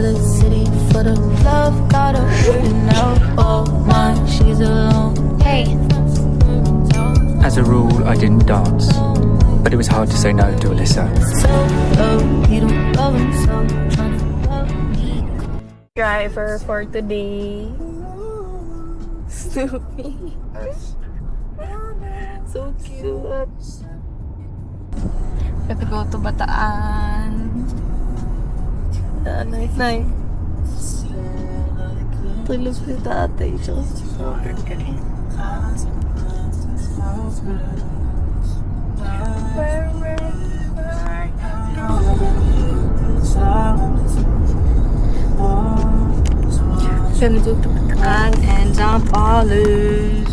the city for the love, got her written out all mine. She's alone. Hey. As a rule, I didn't dance, but it was hard to say no to Alyssa. So low, you don't love him, so trying to love me. Driver for today. Snoopy. So cute. Got to go to Bataan. Night. Tulog si tatay. Gonna go to Bataan and Zambales.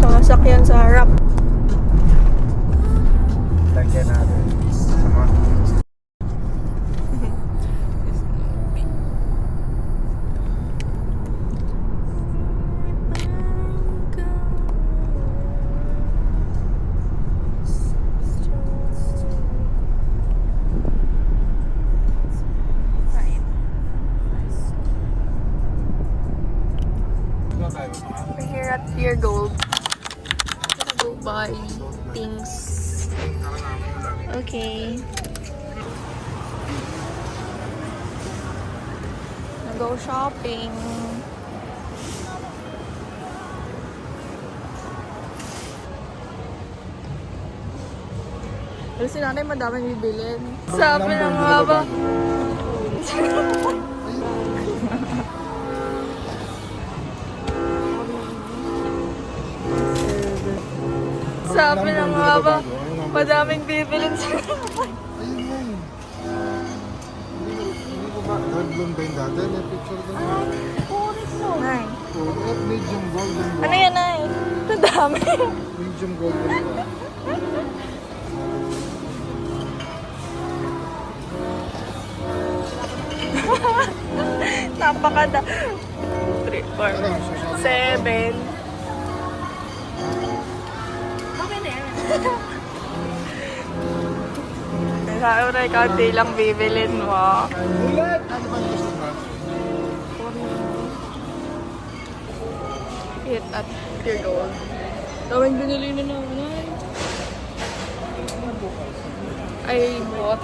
Nakasakyan sa harap. Lagyan natin. Sama. We're here at Pure Gold. Gonna go buy things. Okay. Gonna go shopping. Pero si nanay madaming bibilin. Sabi ng mga ba? Sabi ng mga ba? Madaming bibilin sa Gold ba yung dati? May picture doon. Nay. Medium gold. Ano yan, Nay? Ang dami. Medium gold. Napakada. 3, 4, 7. Sabi mo na ikaw, di lang bibilin mo. Ulat! Ano ba gusto mo? Hit at Pure Gold. Daming binili na naman. I bought.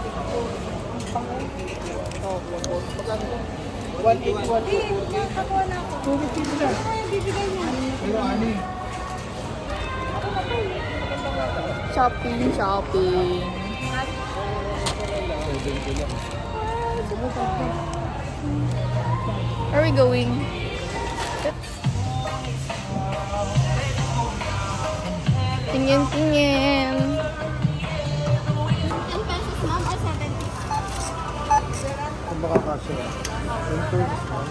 Shopping. Where are we going? Tingin. 10 pesos ma'am or 70? Kung baka kasya. Enter this one.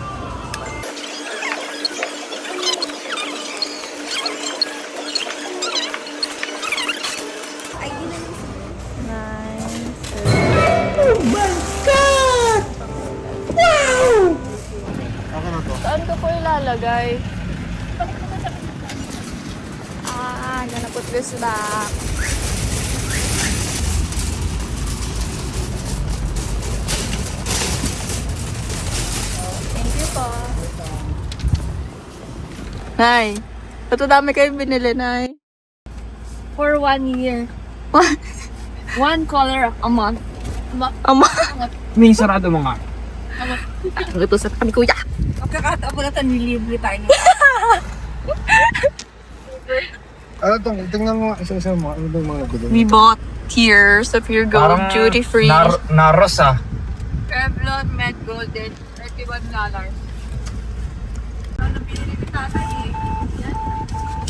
Nice. Oh my God! Wow! Ako na to. Saan ko po ilalagay? Gonna put this back. Thank you po. Nay, ito dami kayo binili, Nay. For 1 year. One color a month. Ama. May sarado mo nga. Ito sa kami, kuya. Magkakataon na ito, nilibre tayo. Ano itong, tingnan mo isa-isa mo. Ano ba yung mga gulo? We bought here sa Pure Gold duty free. Naros ah. Revlon Med Golden, $31. Ano pinili ko tatay eh? Yan.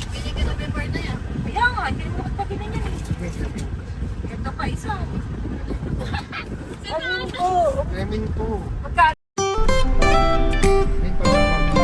Pinili ka November na yan. Kaya nga, hindi mo katabi na yan eh. Ito pa isa. Ano po? Fleming po. Magkano? May pagkakang.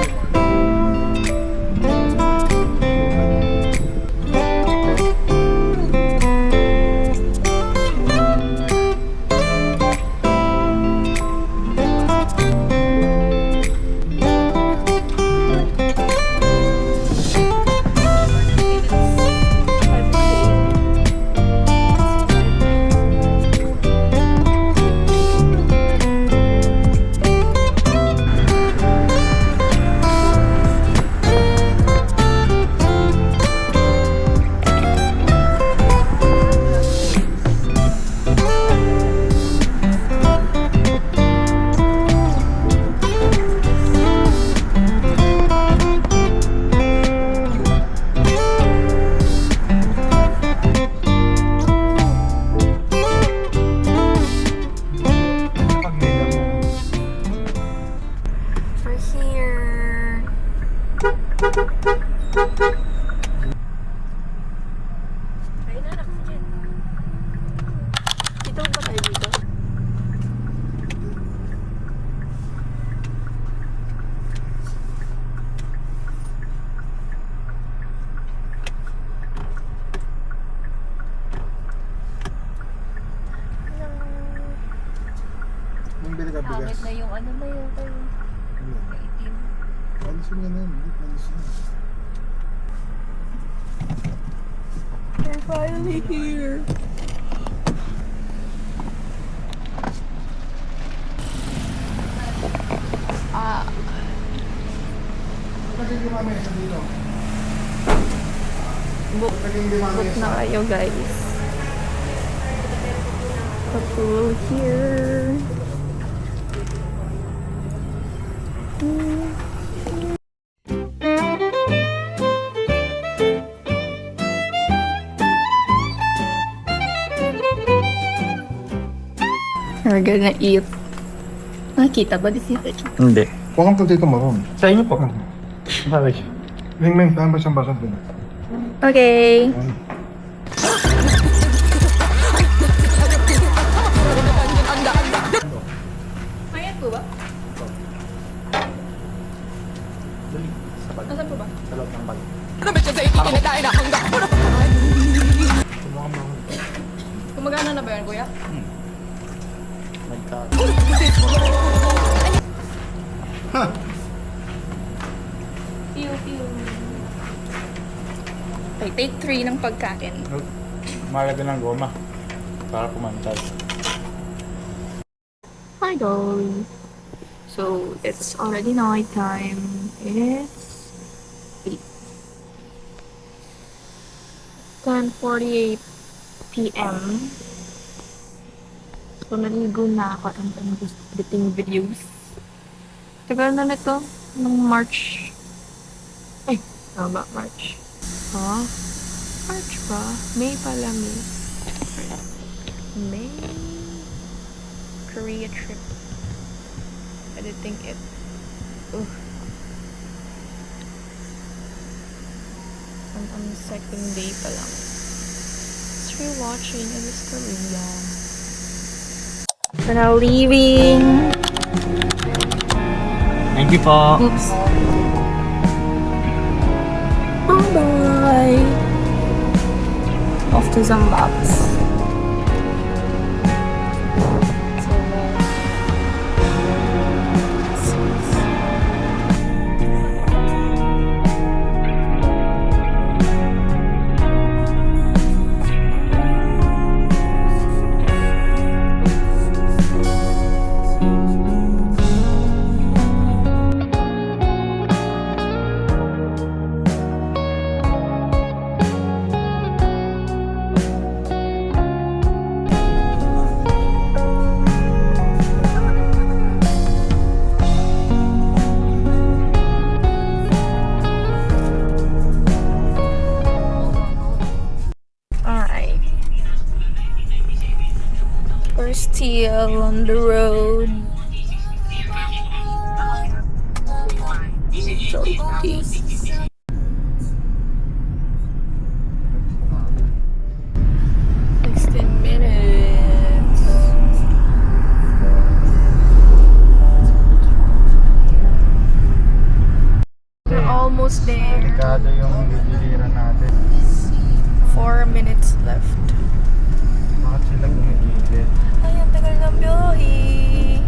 Pangit na yung ano na yun kayo. Itim. Malisin nga na yun. Malisin. We're finally here. Kasi di mami sa dito. Book na kayo, guys. The pool here. We're gonna eat. Nakita ba di siya? Hindi. Huwag kang dito maroon. Sa inyo po. Bakit? Ming, tayo ba siyang basag din? Okay. Mayat po ba? Nasaan po ba? Sa loob ng bag. Kumagana na ba yan, kuya? Pew, pew. Okay, take 3 ng pagkain. Umaga din ng goma. Para kumantay. Hi, Dolly. So, it's already night time. It's 10:48 p.m. So, naligo na ako and I'm just editing videos. Tagal na nito. Nung March. Ay, tama ba? March. Ha? March ba? May pala, May. May. Korea trip. Editing it. Ugh. I'm on the second day pa lang. Thanks for watching. It is Korea. We're now leaving. Thank you po. Oops. Bye. Off to Zambabs. Alright. We're still on the road. Salty. 16 minutes. We're almost there. Delikado yung giliran natin. 4 minutes left. Bakit sila gumigilid? Ay, ang tagal ng biyahe.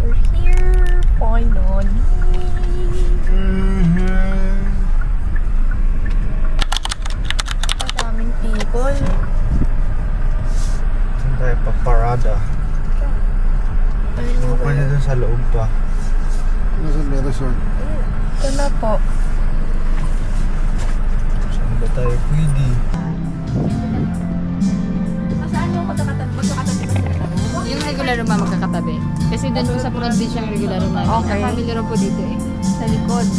We're here, finally. Ang daming people. Saan tayo paparada? Ayun, Pwede dun sa loob pa. Nasaan may resort? ito na po. Saan ba tayo pwede? Saan yung magkakatabi? Yung regular room magkakatabi. Kasi doon po sa province yung regular room namin. Okay. Ang family room po dito eh. Sa likod.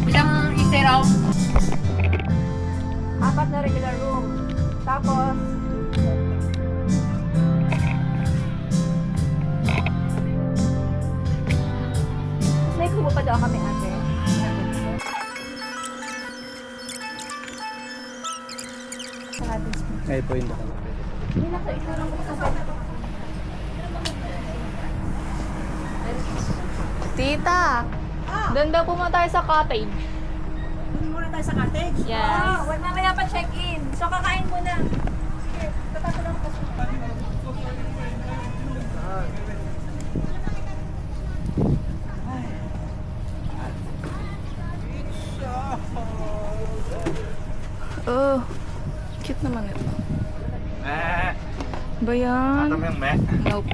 Ilang iseraw? 4 na regular room. Tapos, may kubo pa daw kami ate. Ngayon po yung dalawa. Tita! Doon daw po muna tayo sa cottage. Doon muna tayo sa cottage? Yes. Oo, wala mamaya pa check-in. So, kakain muna. Sige, tatapos lang kasi. Oh, cute naman ito. Ba yan? Ano yung meh? Nope.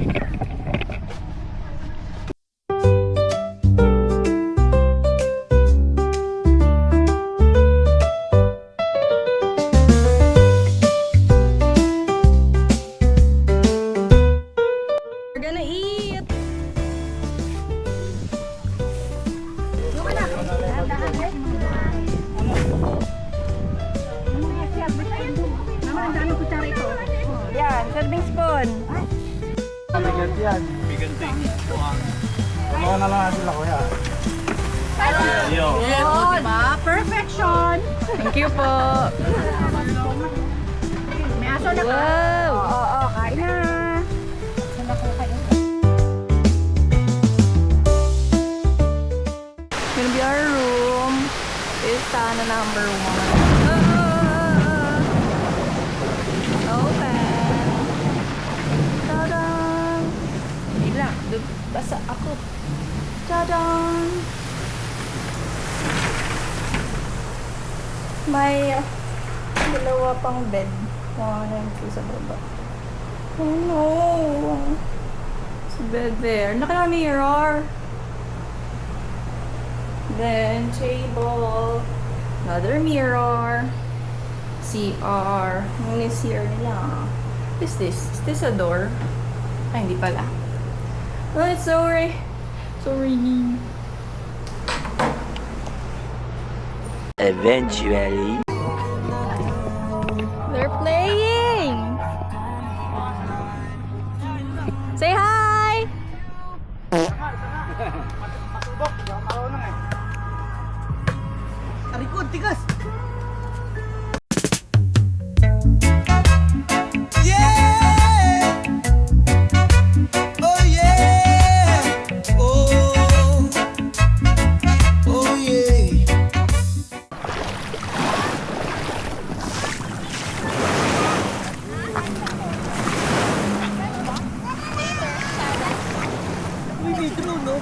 We're gonna eat! Yan, serving spoon. Bigat yan. Biganting. Tamawa na lang sila kuya. Yo. Oh, diba? Perfection! Thank you po! May aso na ka. Wow! Oo, kain na. Gonna be our room. This is sana number 1. Open. Tadaan! Hindi lang. Basa ako. Tadaan! May dalawa pang bed. Sa baba. Oh no! Sa bed there. Laki na mirror. Then, table. Another mirror. CR. Ano yung CR nila? What is this? Is this a door? Ay, hindi pala. Oh, sorry. Sorry. Eventually. They're playing! Say hi! Arikod, tigas!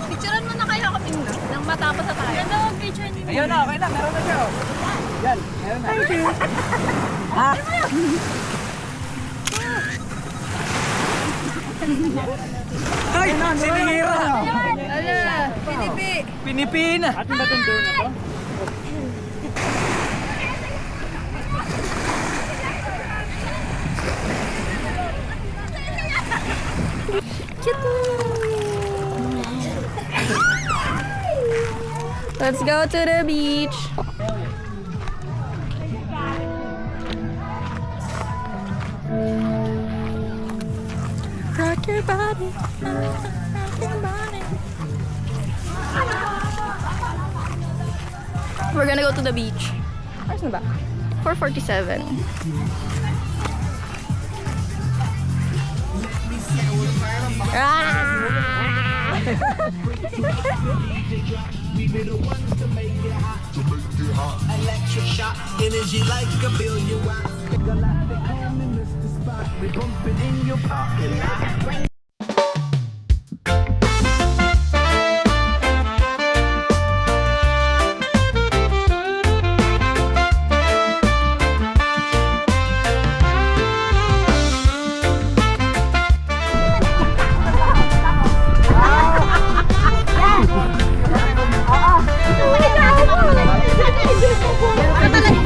Picturean mo na kayo kami nang matapos na tayo. Ganda ang picture niyo. Ayun na, okay na, meron na siya. Yan, meron na. Ay, sinihira! Pinipina! At natundo na to? Let's go to the beach. Rock your body. Rock your body. We're gonna go to the beach. Where's na ba? 4:47. Electric shock, energy like a billion watts. Galactic home in Mr. Spot. We bumping in your parking lot.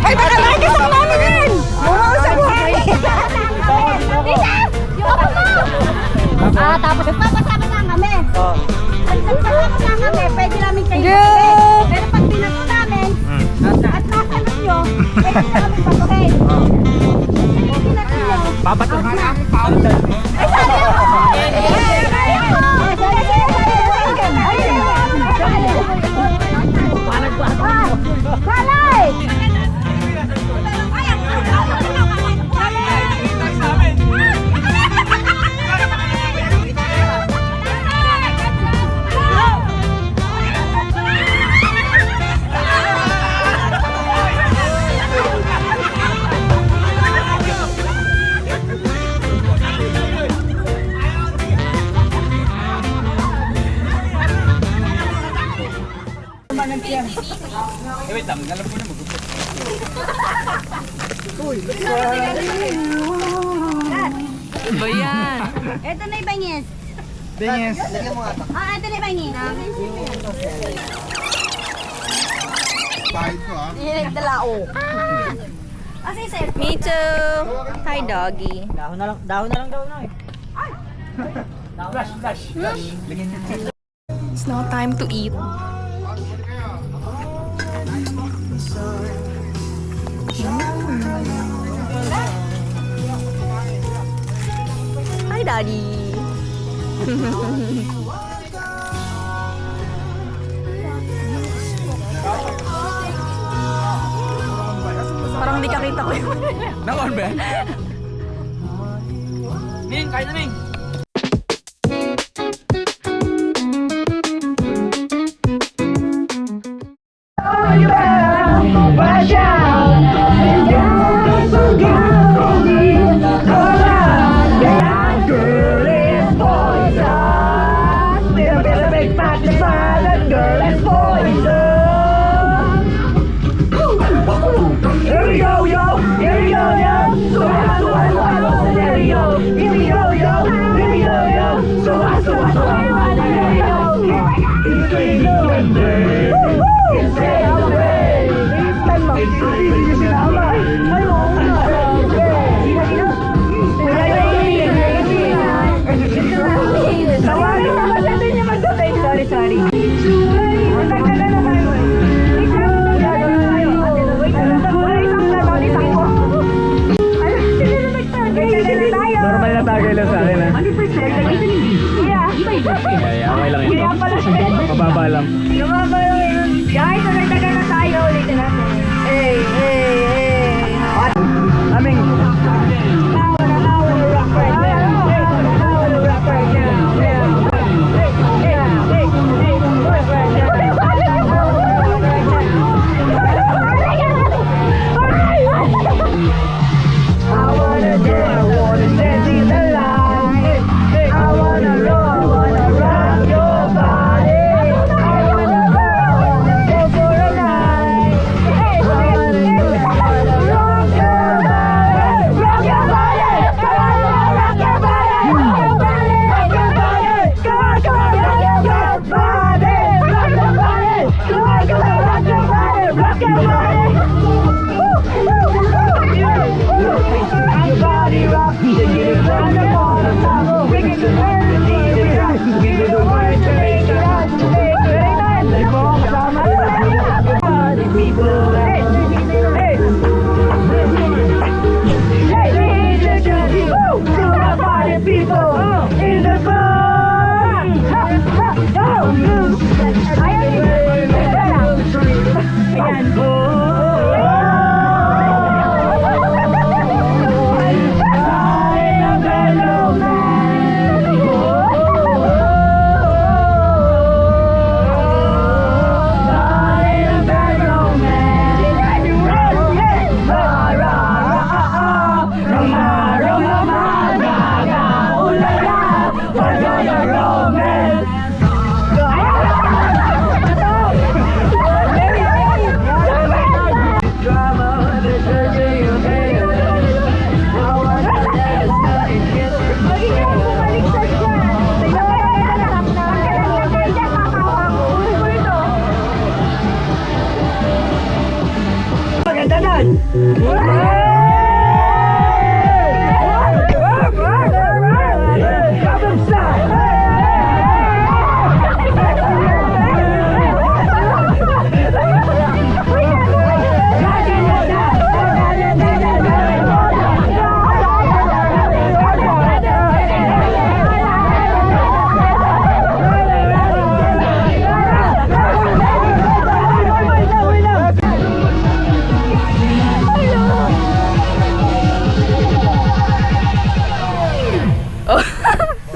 Ay, baka lagi sa namin yan! Oo, sa buhay! Tapos nagpapasama na kami. Nagpapasama na kami, pwede namin kayo. Pero pag pinato namin, at nasanap nyo, pwede namin patuhin. Pag pinato nyo, Papatuhan namin powder. ay sabi ako! Balay! Ba yan? Ito na yung bangis. Bingis. Ah, ito na yung bangis. Pahit ko ah. Nagdalao. Kasi sir. Me too. Hi, doggy. Dahon na lang daw na eh. It's now time to eat. Hi, Daddy. Parang di kakita ko yun. Nakon ba? Ming, kain na Ming! Normal na tagay lang sa akin ha. Okay lang ito. Mababa lang. Guys, nagdagan na tayo. Ulitin natin. Hey, hey, hey. Aming.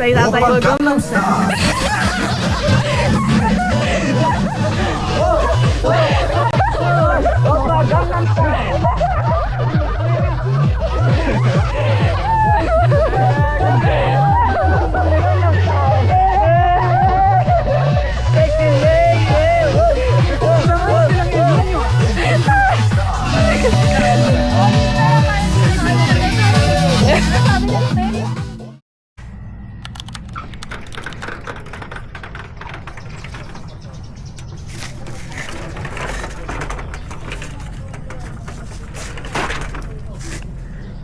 May tatay ko gum.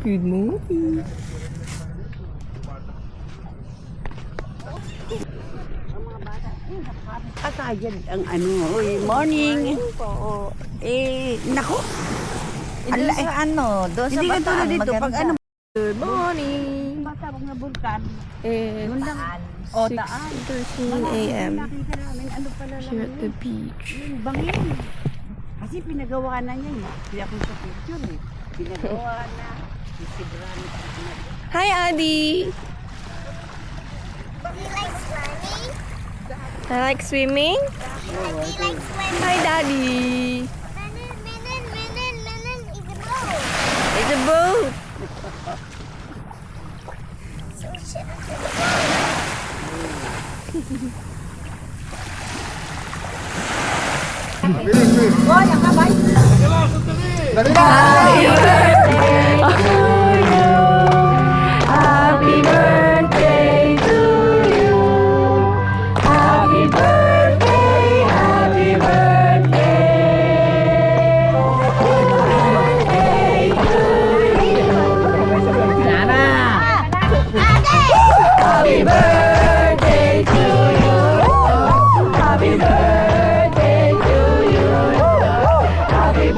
Good morning. Kasayad ang ano, morning. Oo. Nako. Doon sa ano, doon sa Hindi ka tulad Bataan, dito. Pag maganda. ano, Good morning. masabog na bulkan. It's O, daan. 6:13 a.m. Nakita namin, ano pala lang here at the yun. beach. Yung bangin. Kasi pinagawa na niya eh. Kaya kung sa picture eh. Pinagawa na. Isibrani pa pinagawa. Hi, Adi. I like swimming. Hi, Daddy. It's a boat. Dali na! Happy birthday to you. Happy birthday, happy birthday. Happy birthday to you. Happy birthday to you. Happy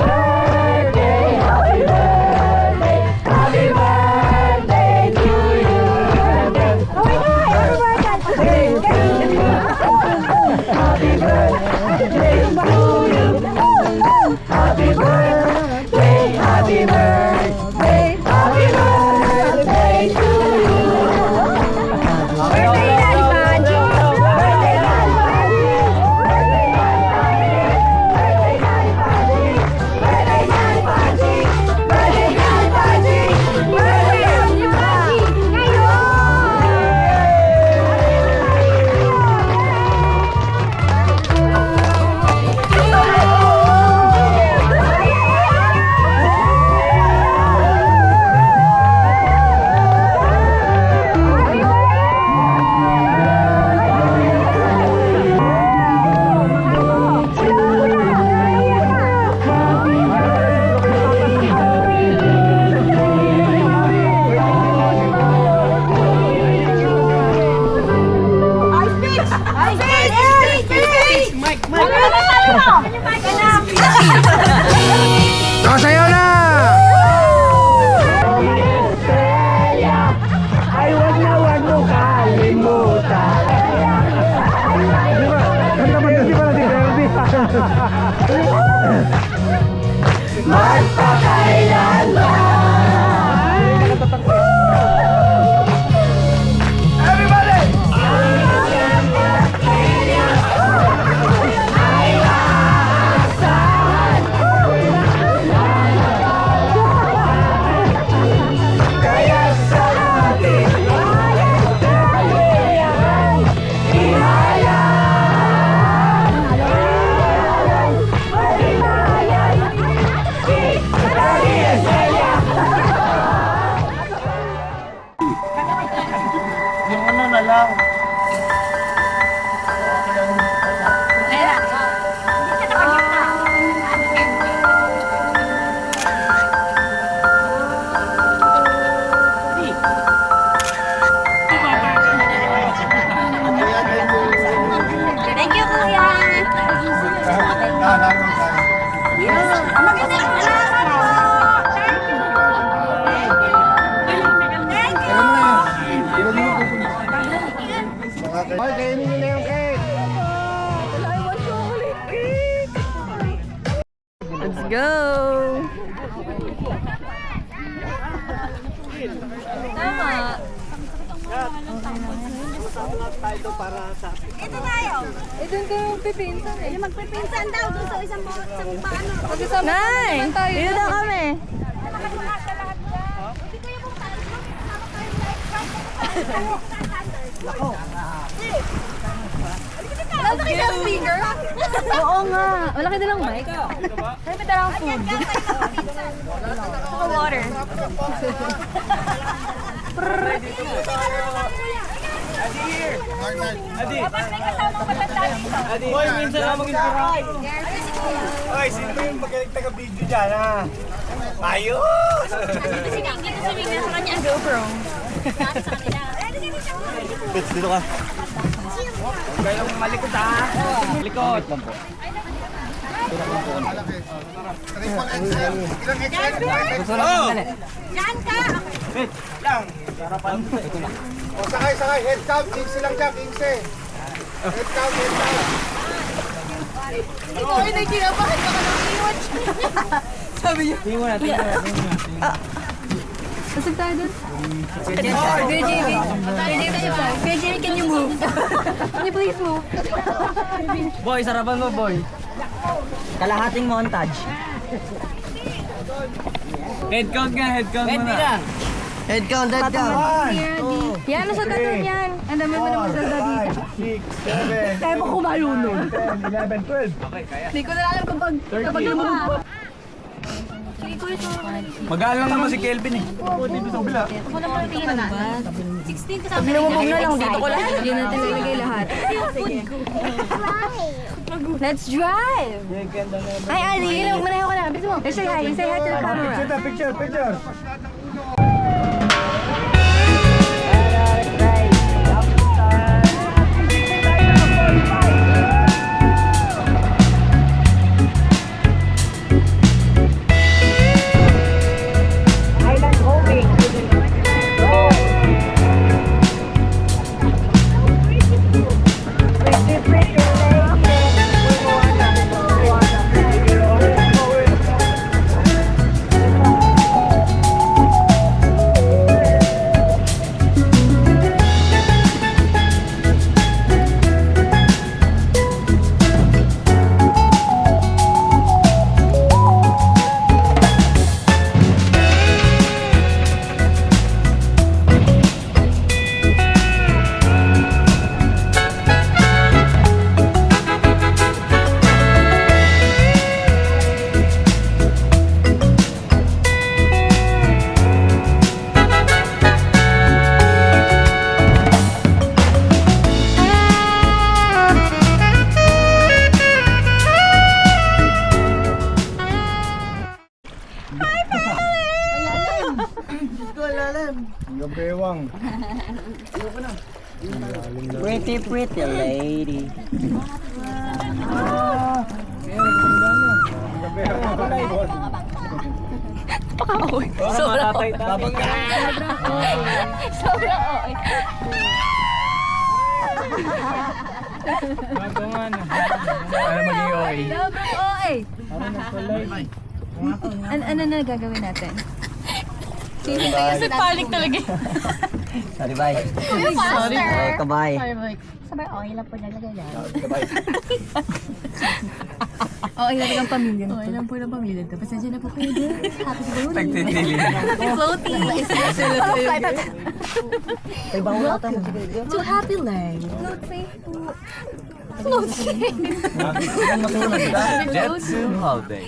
birthday, happy birthday, happy birthday to you. Happy birthday to you. Happy birthday, happy birthday, happy birthday to you. Birthday na ni Pancho. Birthday na ni Pancho. Birthday na ni Pancho. Birthday na ni Pancho. Birthday na ni Pancho. Birthday na ni Pancho. Nakasayaw na! Ay, wag mo kalimutan. Kanta ba kasi pala si Kirby? Yung ano na lang. Thank you, Kuya. Ang maganda yung salamat po. Thank you. Ilog mo pupunta. Hoy, kainin nyo na yung cake! Let's go. Ito tayo. Doon ka magpipinsan eh. Yung magpipinsan daw doon sa isang paano. Nay! Dito na kami. Wala sa kanya speaker. Oo nga. Wala ka dalang mic. Kaya may darang food. Saka water. Hoy, minsan lang mag-inspira. Hoy, sino yung magaling taga-video dyan, ha? Ayun! Dito si Ming, sa kanya ang GoPro. Bits, dito ka. Huwag kayong malikot ha. Likot. Diyan ka! Bits, lang. Harapan. O, sakay. Head count. 15 lang dyan. 15. Head count. Ikaw ay nagkinabahan ka ka ng iwatch. Tingin mo na. Kasag tayo dun? Kuya JB, can you move? Can you please move? Boy, sarapan mo, boy. Kalahating montage. Head count nga, head count mo na. Head count. Yan, nasa tattoo yan. Ang dami mo naman sa dito. 6, 7, Kaya mo kumalunod. 10, 11, 12. Okay, kaya. Hindi ko na alam kapag lumog pa. Magaan lang naman si Kelvin eh. Ako naman tingin na ba? 16 kasama. Lumubog na lang dito ko lahat. Hindi natin lalagay lahat. Let's drive! Ay, Ali, manahe ko na. Bilis mo. Say hi to the camera. Picture. Hanggang bewang. Pretty lady. Sobrang oy. Sobrang oy. Para maging okay. Sobrang oy. Ano na gagawin natin? Kasi panic talaga. Sorry, bye. Sorry. Kabay. Sabay, okay lang po nalagay yan. Okay lang ang pamilya nito. Okay lang po ng pamilya nito. Pasensya na po kayo din. Happy birthday. Tagtitili. Floaty. Ay, bawal ata mo si Greg. To happy life. Floaty. Ang matulog ka. Jetsu holiday.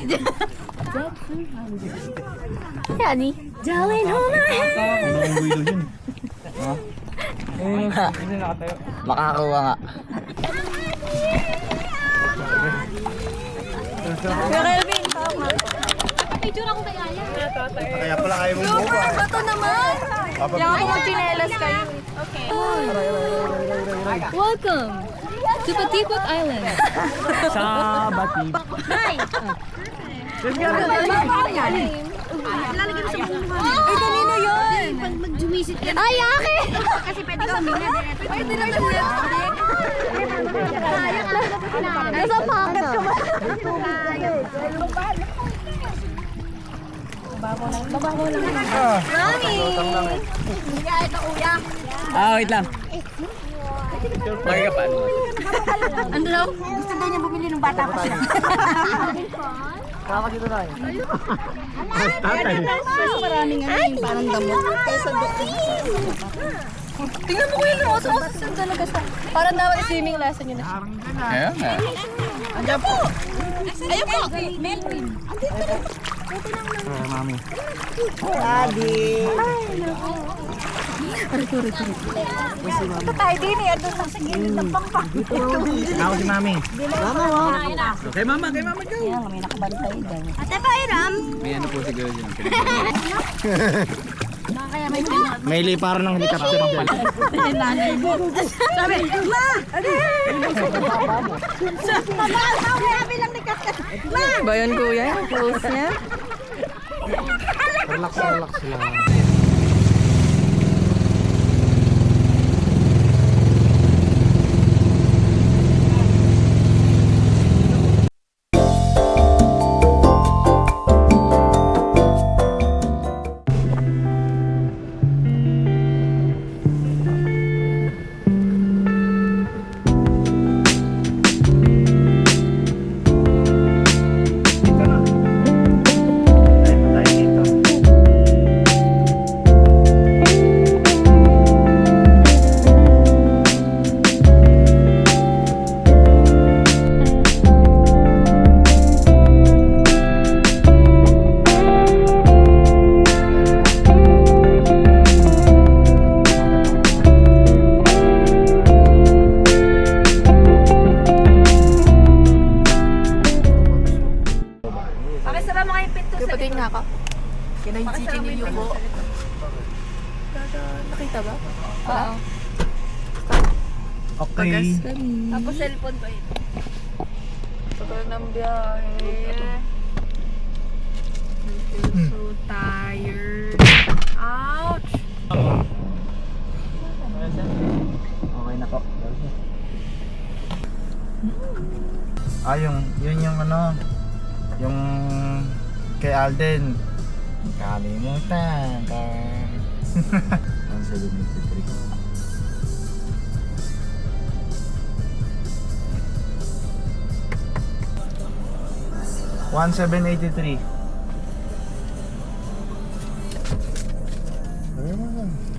Yani. Darling, hold my hand. Makakawa nga. Kuya Kelvin, tama. Picture ako kay Aya. Kaya pala kayo mong Super, buka. bato naman. Kaya ako mag-chinelas kayo. Okay. Welcome to Patipot Island. Sa Bati. Hi! Lalagyan mo sa bunga. Ay, kanino yun? Pag mag-jumisit ka. Ay, akin! Kasi pwede kang mina. Ay, di na siya. Nasa pocket ko ba? Mami! Wait lang. Pakikapan. Ano daw? Gusto daw niya bumili ng bata pa siya. Kaka dito tayo. Mas maraming ano yung parang damot. Kaysa doon. Tingnan mo ko yun. Oso-oso talaga siya. Parang dapat swimming lesson yun. Kaya nga. Andiyan po! Ayun po! Melvin! Mami. Ay, naku. Ito tayo din eh. Doon lang sa gilid ng pangpang. Ako si Mami. Kay mama daw. Ate Bayram. May ano po siguro dyan. May liparan ng helicopter dyan. Sabi, Ma! Mamahal ka, may lang ni Kapten. Ma! Ba yun, kuya? Close niya? Relax lang. Pakisara mo kayong pinto sa Kapatid nga ako. Kinahinsitin niyo po. Nakita ba? Oo. Okay. Tapos cellphone ko yun. Tagal ng biyahe. I feel so tired. Ouch! Okay na po. Ah, yun yung ano, yung kay Alden. Kalimutan ka. Ang 783. $1,783.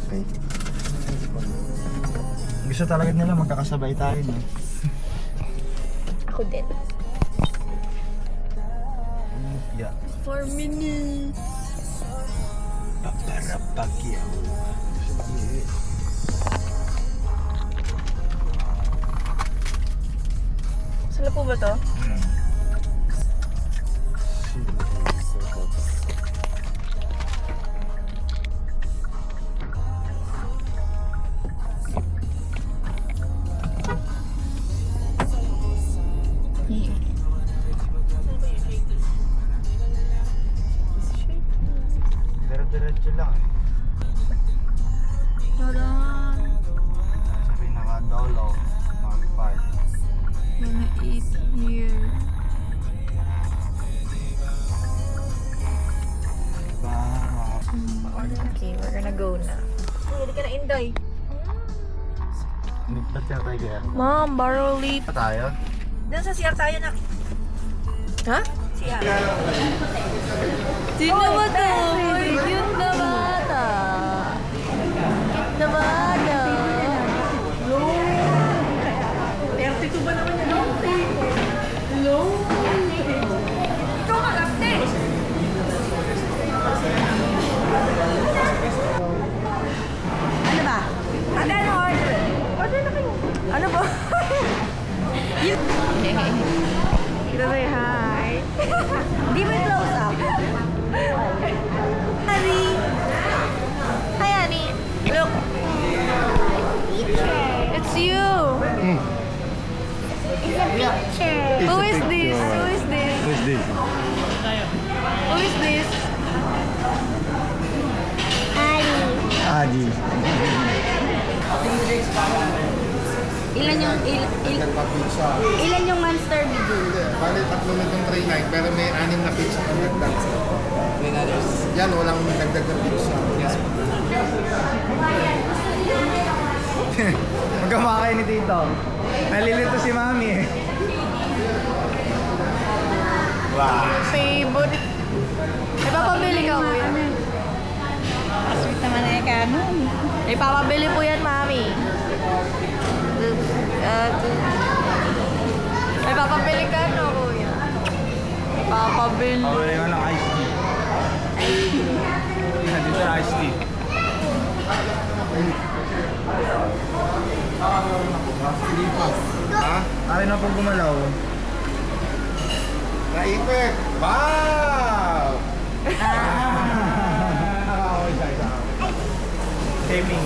Okay. Gusto talaga nila magkakasabay tayo, no? Ako din. Yeah. 4 minutes. Paparapakyaw. Sala po ba to? Pero diretso lang eh. Parang Sa pinaka-dolo, mag-park. gonna eat here. Okay, we're gonna go na. Hindi ka na Indoy. Ba't kaya tayo kaya? Mom, borrow leaf. Pa tayo? Doon sa CR tayo na. Ha? CR. Sino ba to? Uy, cute na bata. Cute na bata. 32 ba naman yan? Hello? Ikaw mag-upte. Ano ba? Ate, ano order? Order na kayo. Ano ba? Kita say hi. Di ba close up? Honey. Hi, honey. Look. It's you. It's a picture. Who is this? Who is this? Who's this? Who is this? Adi. Ilan yung monster video? Bali, 3 nitong 3.9 pero may 6 na pizza ang dagdag. Yan, walang dagdag na pizza. Yes. Magkamakay ni Tito. Nalilito si Mami eh. Wow. Favorite. May papabili ka, kuya. Sweet naman na yung kanon. May papabili po yan, mami. May papabili ka, no, kuya? May papabili. Pabili nga ng iced tea. Dito na iced tea. Ha? Akin na pong gumalaw. Naipit! Wow! Shaming.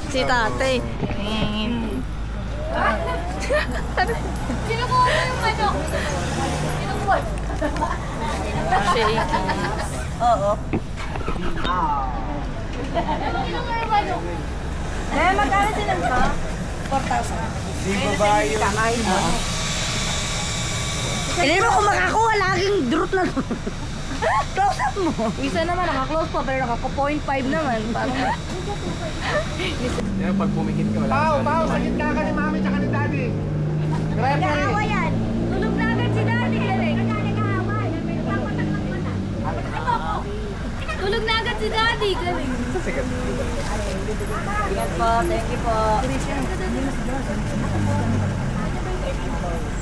Si tate. Kinukuha mo yung manok. Kinukuha. Shaky. Oo. Kinukuha yung manok. Eh, magkano silang ka? 4,000. Di babae yun. Hindi mo kung makakuha, laging drut na. Close up mo. Isa naman, naka-close pa, pero naka-0.5 naman. Parang Yan, pag pumikit ka, wala. Pao, sa gitna ka ni mami tsaka ni daddy. Nag-aawa yan. Tulog na agad si daddy. Tulog na agad si daddy. Galing. Ingat po, thank you po.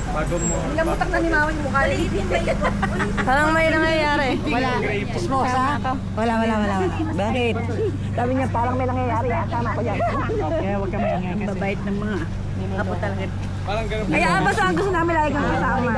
Bago mo. Lamutak na ni mama yung mukha. Parang may nangyayari. Wala. Smosa? Wala. Bakit? Sabi niya, parang may nangyayari. Tama ko yan. Kaya huwag ka mayangyan kasi. Babait ng mga apo talaga. Parang ganun. Kaya basta ang gusto namin lagi kang kasama.